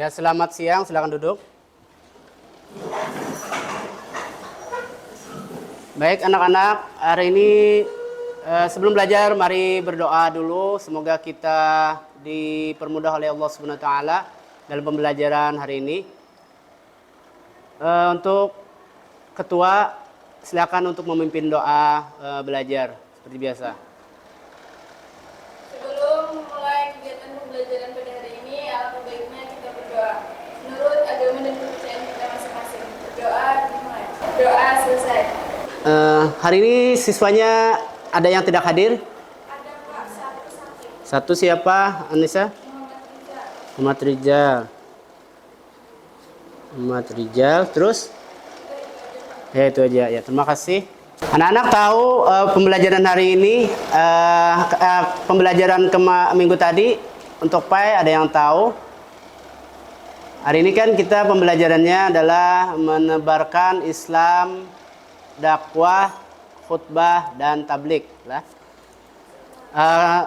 Ya, selamat siang, silakan duduk. Baik anak-anak, hari ini sebelum belajar mari berdoa dulu. Semoga kita dipermudah oleh Allah Subhanahu wa taala dalam pembelajaran hari ini. Untuk ketua, silakan untuk memimpin doa belajar seperti biasa. Sebelum mulai kegiatan pembelajaran pada hari ini, alangkah baiknya kita berdoa menurut agama dan kepercayaan kita masing-masing. Berdoa dimulai. Doa selesai. Hari ini siswanya ada yang tidak hadir? Ada Pak, satu sakit. Satu siapa, Anissa? Muhammad Rizal. Muhammad Rijal, terus? Ya itu aja ya. Terima kasih. Anak-anak tahu pembelajaran hari ini, pembelajaran minggu tadi untuk PAI ada yang tahu? Hari ini kan kita pembelajarannya adalah menebarkan Islam, dakwah, khutbah dan tablik lah.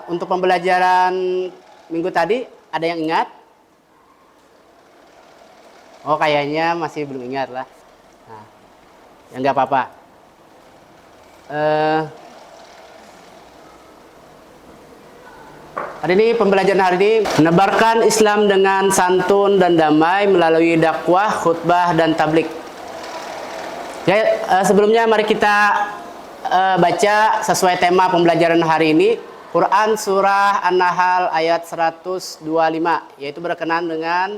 Untuk pembelajaran minggu tadi ada yang ingat? Oh kayaknya masih belum ingat lah. Nah, ya nggak apa-apa. Hari ini pembelajaran hari ini menebarkan Islam dengan santun dan damai melalui dakwah, khutbah dan tablik. Ya, sebelumnya mari kita baca sesuai tema pembelajaran hari ini, Quran Surah An-Nahl ayat 125, yaitu berkenaan dengan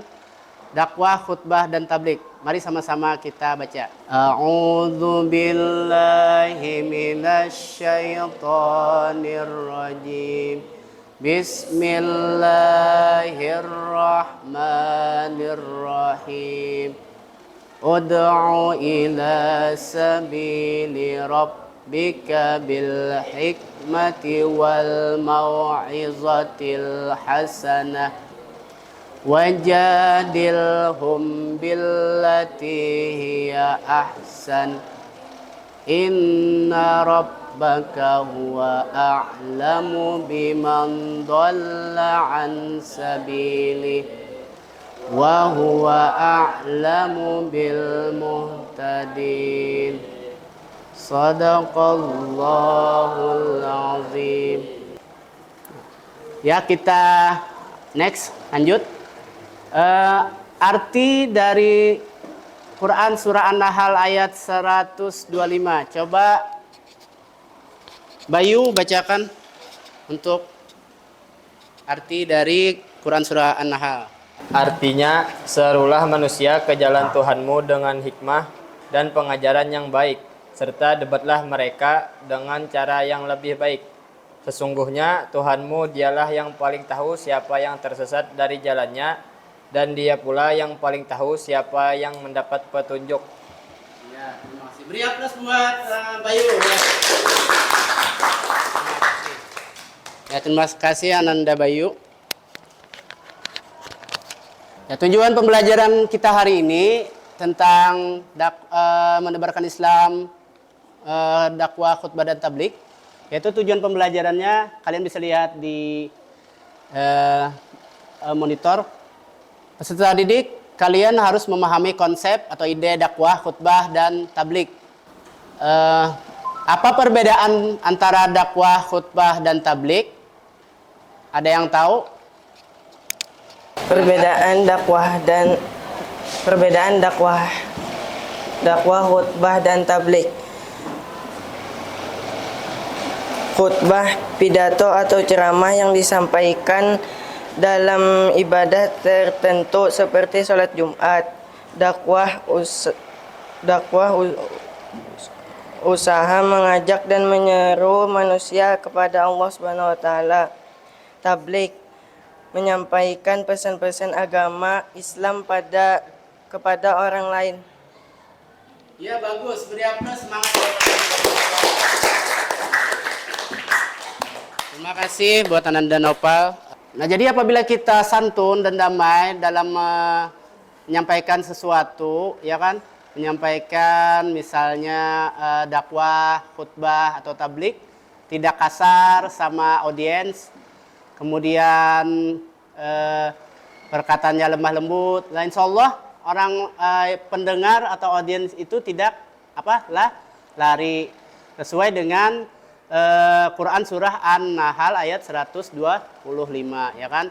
dakwah, khutbah dan tablik. Mari sama-sama kita baca. A'udzu billahi minasy syaithanir rajim. Bismillahirrahmanirrahim. Ud'u ila sabili rabbika bil hikmati wal mau'izatil hasanah wajadilhum billati hiya ahsan inna rabbaka huwa a'lamu biman dhalla an sabili wa huwa a'lamu bil muhtadin. Sadaqallahul azim. Ya, kita next lanjut. Arti dari Quran Surah An-Nahl ayat 125. Coba Bayu bacakan untuk arti dari Quran Surah An-Nahl. Artinya, serulah manusia ke jalan Tuhanmu dengan hikmah dan pengajaran yang baik, serta debatlah mereka dengan cara yang lebih baik. Sesungguhnya Tuhanmu dialah yang paling tahu siapa yang tersesat dari jalannya, dan dia pula yang paling tahu siapa yang mendapat petunjuk. Ya, terima kasih. Beri aplaus buat Bayu. Ya, terima kasih Ananda Bayu. Ya, tujuan pembelajaran kita hari ini tentang menebarkan Islam, dakwah, khutbah dan tablik. Yaitu tujuan pembelajarannya kalian bisa lihat di monitor. Peserta didik, kalian harus memahami konsep atau ide dakwah, khutbah, dan tablik. Apa perbedaan antara dakwah, khutbah, dan tablik? Ada yang tahu? Perbedaan dakwah, khutbah dan tablik. Khutbah, pidato atau ceramah yang disampaikan dalam ibadah tertentu seperti sholat Jumat. Usaha mengajak dan menyeru manusia kepada Allah Subhanahu wa taala. Tablik, menyampaikan pesan-pesan agama Islam kepada orang lain. Ya, bagus. Beri aplaus, semangat. Terima kasih buat Ananda Nopal. Nah, jadi apabila kita santun dan damai dalam menyampaikan sesuatu, ya kan? Menyampaikan misalnya dakwah, khutbah atau tablik, tidak kasar sama audiens. Kemudian perkataannya lemah lembut. Nah, insya Allah orang pendengar atau audiens itu tidak lari, sesuai dengan Quran surah An-Nahl ayat 125, ya kan.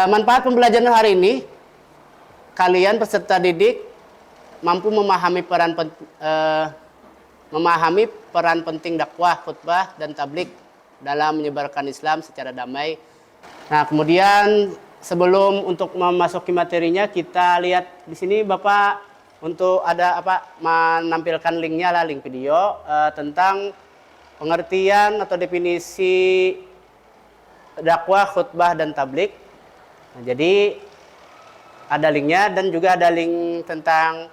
Manfaat pembelajaran hari ini, kalian peserta didik mampu memahami peran penting dakwah, khutbah, dan tablik dalam menyebarkan Islam secara damai. Nah, kemudian sebelum untuk memasuki materinya, kita lihat di sini Bapak untuk ada menampilkan linknya lah, link video tentang pengertian atau definisi dakwah, khutbah, dan tablik. Nah, jadi ada linknya dan juga ada link tentang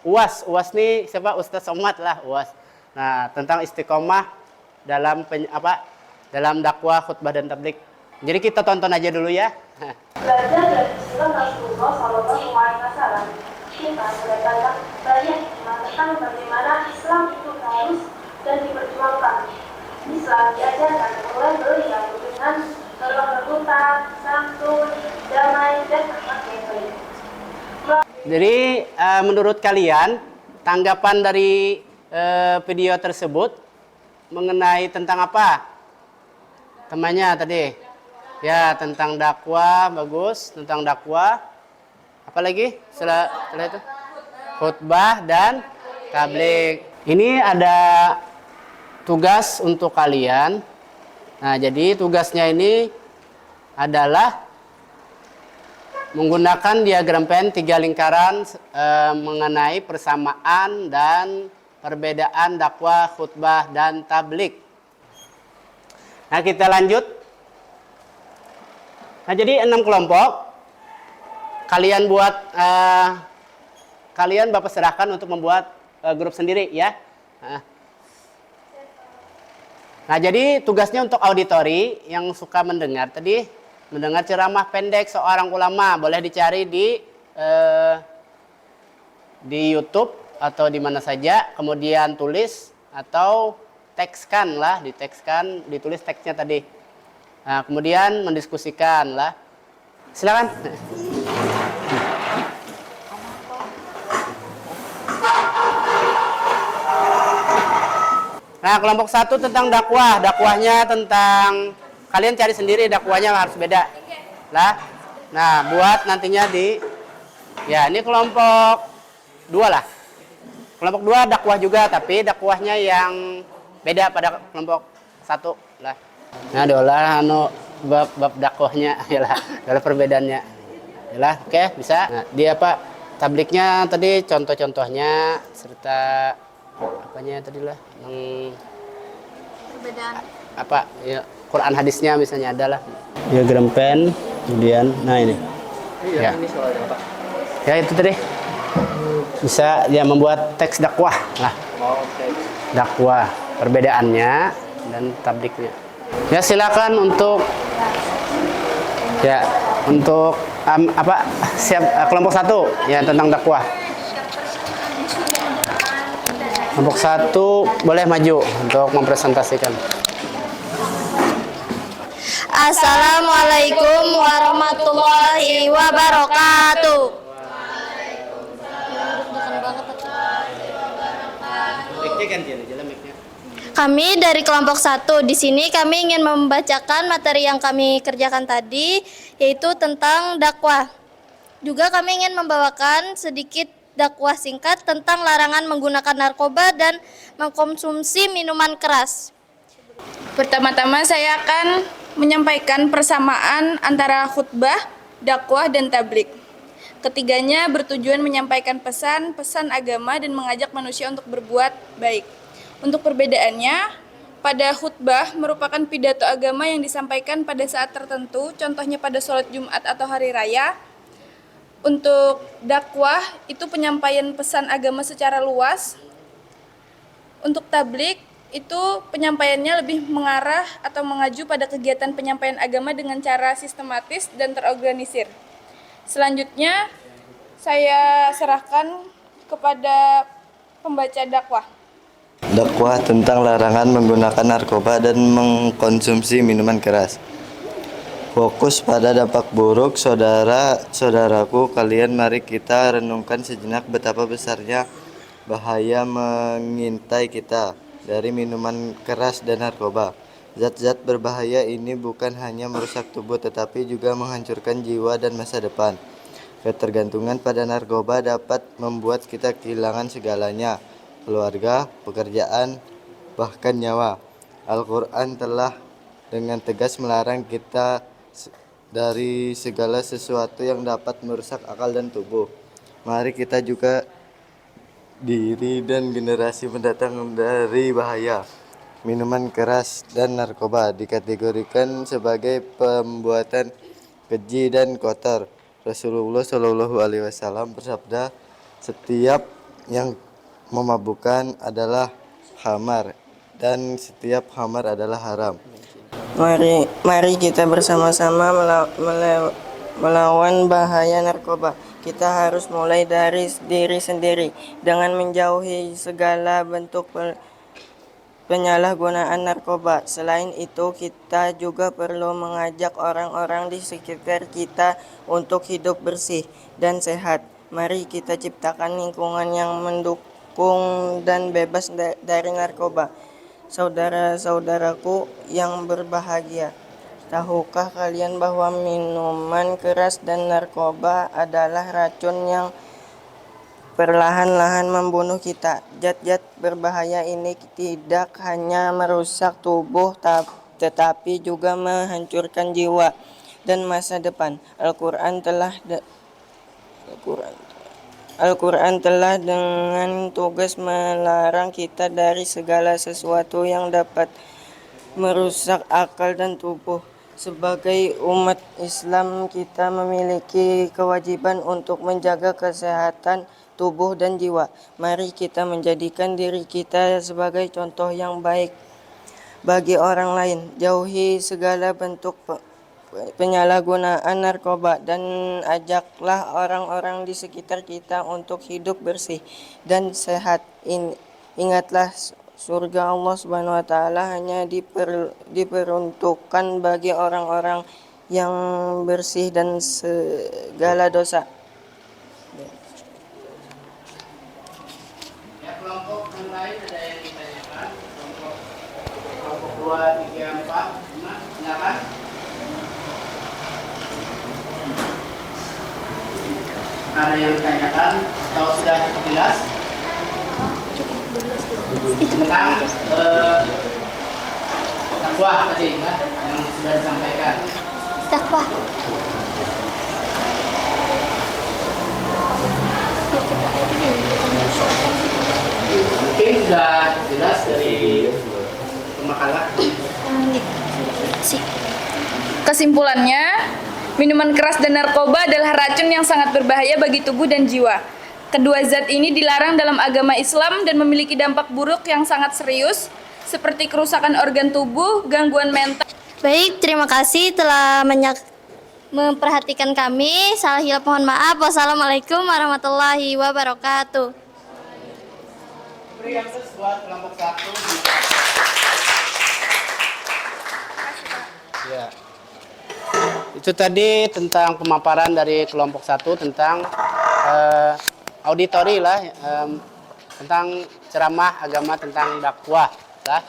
UAS. UAS nih siapa? Ustadz Somad lah, UAS. Nah, tentang istiqomah dalam dalam dakwah, khutbah, dan tablik. Jadi kita tonton aja dulu ya. Belajar dari sirah Rasulullah Shallallahu Alaihi Wasallam, kita mendapatkan banyak hikmah tentang bagaimana Islam itu harus dan diperjuangkan. Islam diajarkan oleh beliau dengan lemah lembutan, santun, damai, dan akhlak yang baik. Jadi menurut kalian tanggapan dari video tersebut mengenai tentang apa? Temannya tadi. Ya, tentang dakwah, bagus, tentang dakwah. Apa lagi? Setelah itu? Khutbah dan tabligh. Ini ada tugas untuk kalian. Nah, jadi tugasnya ini adalah menggunakan diagram Venn 3 lingkaran mengenai persamaan dan perbedaan dakwah, khutbah, dan tabligh. Nah, kita lanjut. Nah, jadi 6 kelompok. Kalian buat, kalian Bapak serahkan untuk membuat grup sendiri ya. Nah, jadi tugasnya untuk auditori yang suka mendengar tadi, mendengar ceramah pendek seorang ulama, boleh dicari di YouTube atau di mana saja, kemudian tulis atau tekskan lah, ditulis teksnya tadi. Nah, kemudian mendiskusikan lah. Silakan. Nah, kelompok 1 tentang dakwah. Dakwahnya tentang, kalian cari sendiri, dakwahnya harus beda lah. Nah, buat nantinya ya ini kelompok 2 lah. Kelompok 2 dakwah juga, tapi dakwahnya yang beda pada kelompok 1 lah. Nah, diolah bab dakwahnya yalah, dalam perbedaannya. Yalah, oke, bisa. Nah, dia tabliknya tadi contoh-contohnya serta apanya tadi lah Perbedaan. Ya, Quran hadisnya misalnya adalah diagram Venn, kemudian ini. Ya. Ini soalnya Pak. Ya, itu tadi. Bisa dia membuat teks dakwah lah. Dakwah, perbedaannya dan tabliknya. Ya, silakan untuk kelompok 1 ya tentang dakwah. Kelompok 1 boleh maju untuk mempresentasikan. Assalamualaikum warahmatullahi wabarakatuh. Kami dari kelompok 1 di sini kami ingin membacakan materi yang kami kerjakan tadi, yaitu tentang dakwah. Juga kami ingin membawakan sedikit dakwah singkat tentang larangan menggunakan narkoba dan mengkonsumsi minuman keras. Pertama-tama saya akan menyampaikan persamaan antara khutbah, dakwah, dan tabligh. Ketiganya bertujuan menyampaikan pesan agama dan mengajak manusia untuk berbuat baik. Untuk perbedaannya, pada khutbah merupakan pidato agama yang disampaikan pada saat tertentu, contohnya pada sholat Jumat atau hari raya. Untuk dakwah, itu penyampaian pesan agama secara luas. Untuk tabligh, itu penyampaiannya lebih mengarah atau mengacu pada kegiatan penyampaian agama dengan cara sistematis dan terorganisir. Selanjutnya, saya serahkan kepada pembaca dakwah. Dakwah tentang larangan menggunakan narkoba dan mengkonsumsi minuman keras. Fokus pada dampak buruk, saudara-saudaraku, kalian mari kita renungkan sejenak betapa besarnya bahaya mengintai kita dari minuman keras dan narkoba. Zat-zat berbahaya ini bukan hanya merusak tubuh tetapi juga menghancurkan jiwa dan masa depan. Ketergantungan pada narkoba dapat membuat kita kehilangan segalanya, keluarga, pekerjaan, bahkan nyawa. Al-Quran telah dengan tegas melarang kita dari segala sesuatu yang dapat merusak akal dan tubuh. Mari kita juga diri dan generasi mendatang dari bahaya. Minuman keras dan narkoba dikategorikan sebagai pembuatan keji dan kotor. Rasulullah Shallallahu Alaihi Wasallam bersabda, setiap yang memabukkan adalah khamar dan setiap khamar adalah haram. Mari kita bersama-sama melawan bahaya narkoba. Kita harus mulai dari diri sendiri dengan menjauhi segala bentuk penyalahgunaan narkoba. Selain itu, kita juga perlu mengajak orang-orang di sekitar kita untuk hidup bersih dan sehat. Mari kita ciptakan lingkungan yang mendukung dan bebas dari narkoba. Saudara-saudaraku yang berbahagia, tahukah kalian bahwa minuman keras dan narkoba adalah racun yang perlahan-lahan membunuh kita? Zat-zat berbahaya ini tidak hanya merusak tubuh tetapi juga menghancurkan jiwa dan masa depan. Al-Quran telah dengan tugas melarang kita dari segala sesuatu yang dapat merusak akal dan tubuh. Sebagai umat Islam, kita memiliki kewajiban untuk menjaga kesehatan tubuh dan jiwa. Mari kita menjadikan diri kita sebagai contoh yang baik bagi orang lain. Jauhi segala bentuk penyalahgunaan narkoba dan ajaklah orang-orang di sekitar kita untuk hidup bersih dan sehat. Ingatlah, surga Allah Subhanahu wa taala hanya diperuntukkan bagi orang-orang yang bersih dan segala dosa. Ya, kelompok yang lain ada yang ditanyakan? Kelompok 2, 3, 4, 5, silakan. Ada yang ditanyakan atau sudah cukup jelas? Tentang dakwah tadi kan yang sudah disampaikan. Dakwah. Mungkin sudah jelas dari pemakalan. Kesimpulannya, minuman keras dan narkoba adalah racun yang sangat berbahaya bagi tubuh dan jiwa. Kedua zat ini dilarang dalam agama Islam dan memiliki dampak buruk yang sangat serius, seperti kerusakan organ tubuh, gangguan mental. Baik, terima kasih telah memperhatikan kami. Salah hilap mohon maaf. Wassalamualaikum warahmatullahi wabarakatuh. Beri yang buat kelompok 1. Ya. Itu tadi tentang pemaparan dari kelompok 1 tentang auditori lah, tentang ceramah agama tentang dakwah lah.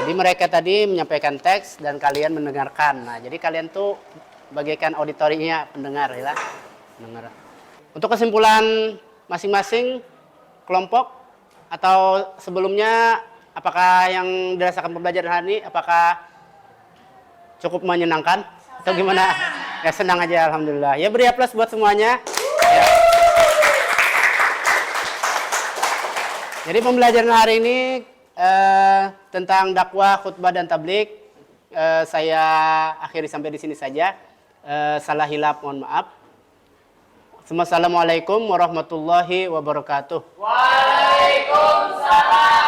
Jadi mereka tadi menyampaikan teks dan kalian mendengarkan. Nah, jadi kalian tuh bagaikan auditorinya, pendengar ya lah. Pendengar. Untuk kesimpulan masing-masing kelompok atau sebelumnya, apakah yang dirasakan pembelajaran hari ini apakah cukup menyenangkan atau gimana? Ya, senang aja, alhamdulillah. Ya, beri aplaus buat semuanya. Ya. Jadi pembelajaran hari ini tentang dakwah, khutbah dan tablik saya akhiri sampai di sini saja. Salah hilap mohon maaf. Assalamualaikum warahmatullahi wabarakatuh. Waalaikumsalam.